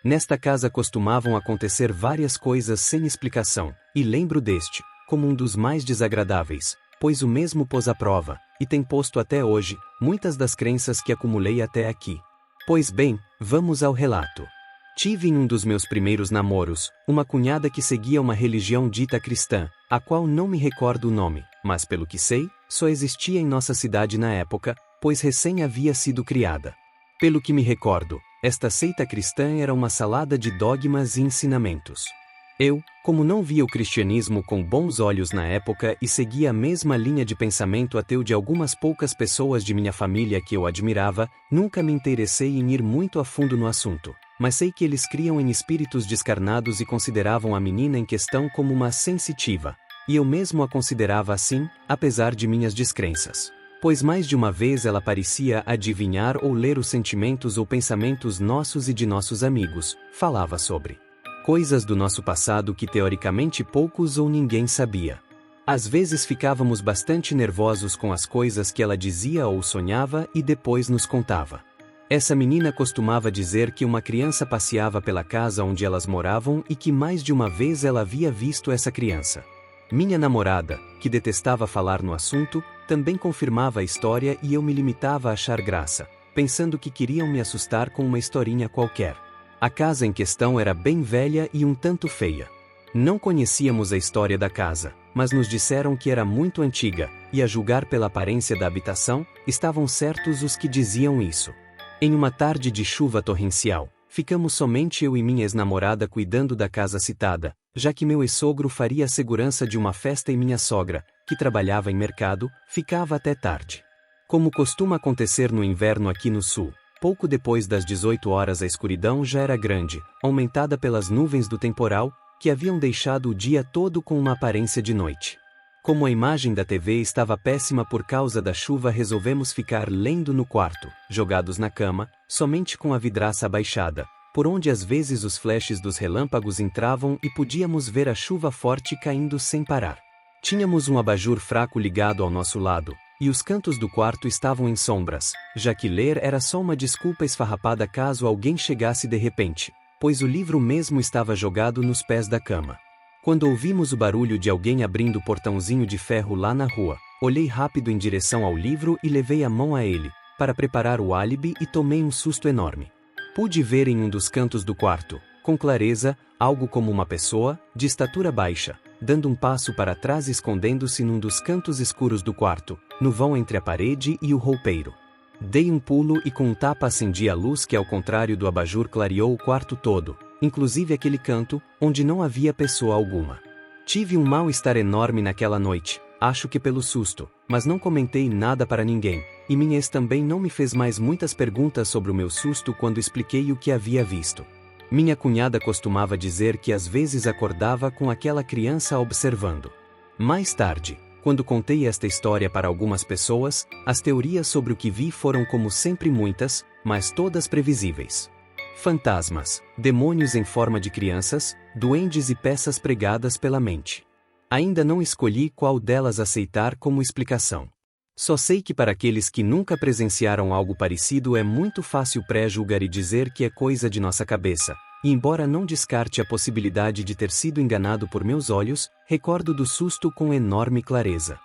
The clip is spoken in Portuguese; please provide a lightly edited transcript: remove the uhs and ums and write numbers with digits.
Nesta casa costumavam acontecer várias coisas sem explicação, e lembro deste, como um dos mais desagradáveis, pois o mesmo pôs à prova, e tem posto até hoje, muitas das crenças que acumulei até aqui. Pois bem, vamos ao relato. Tive em um dos meus primeiros namoros, uma cunhada que seguia uma religião dita cristã, a qual não me recordo o nome, mas pelo que sei, só existia em nossa cidade na época, pois recém havia sido criada. Pelo que me recordo, esta seita cristã era uma salada de dogmas e ensinamentos. Eu, como não via o cristianismo com bons olhos na época e seguia a mesma linha de pensamento ateu de algumas poucas pessoas de minha família que eu admirava, nunca me interessei em ir muito a fundo no assunto, mas sei que eles criam em espíritos descarnados e consideravam a menina em questão como uma sensitiva, e eu mesmo a considerava assim, apesar de minhas descrenças. Pois mais de uma vez ela parecia adivinhar ou ler os sentimentos ou pensamentos nossos e de nossos amigos, falava sobre coisas do nosso passado que teoricamente poucos ou ninguém sabia. Às vezes ficávamos bastante nervosos com as coisas que ela dizia ou sonhava e depois nos contava. Essa menina costumava dizer que uma criança passeava pela casa onde elas moravam e que mais de uma vez ela havia visto essa criança. Minha namorada, que detestava falar no assunto, também confirmava a história e eu me limitava a achar graça, pensando que queriam me assustar com uma historinha qualquer. A casa em questão era bem velha e um tanto feia. Não conhecíamos a história da casa, mas nos disseram que era muito antiga, e a julgar pela aparência da habitação, estavam certos os que diziam isso. Em uma tarde de chuva torrencial, ficamos somente eu e minha ex-namorada cuidando da casa citada, já que meu ex-sogro faria a segurança de uma festa e minha sogra, que trabalhava em mercado, ficava até tarde. Como costuma acontecer no inverno aqui no sul, pouco depois das 18 horas a escuridão já era grande, aumentada pelas nuvens do temporal, que haviam deixado o dia todo com uma aparência de noite. Como a imagem da TV estava péssima por causa da chuva, resolvemos ficar lendo no quarto, jogados na cama, somente com a vidraça abaixada, por onde às vezes os flashes dos relâmpagos entravam e podíamos ver a chuva forte caindo sem parar. Tínhamos um abajur fraco ligado ao nosso lado, e os cantos do quarto estavam em sombras, já que ler era só uma desculpa esfarrapada caso alguém chegasse de repente, pois o livro mesmo estava jogado nos pés da cama. Quando ouvimos o barulho de alguém abrindo o portãozinho de ferro lá na rua, olhei rápido em direção ao livro e levei a mão a ele, para preparar o álibi, e tomei um susto enorme. Pude ver em um dos cantos do quarto, com clareza, algo como uma pessoa, de estatura baixa, dando um passo para trás e escondendo-se num dos cantos escuros do quarto, no vão entre a parede e o roupeiro. Dei um pulo e com um tapa acendi a luz que, ao contrário do abajur, clareou o quarto todo, inclusive aquele canto, onde não havia pessoa alguma. Tive um mal-estar enorme naquela noite, acho que pelo susto, mas não comentei nada para ninguém, e minha ex também não me fez mais muitas perguntas sobre o meu susto quando expliquei o que havia visto. Minha cunhada costumava dizer que às vezes acordava com aquela criança observando. Mais tarde, quando contei esta história para algumas pessoas, as teorias sobre o que vi foram como sempre muitas, mas todas previsíveis. Fantasmas, demônios em forma de crianças, duendes e peças pregadas pela mente. Ainda não escolhi qual delas aceitar como explicação. Só sei que para aqueles que nunca presenciaram algo parecido é muito fácil pré-julgar e dizer que é coisa de nossa cabeça, e embora não descarte a possibilidade de ter sido enganado por meus olhos, recordo do susto com enorme clareza.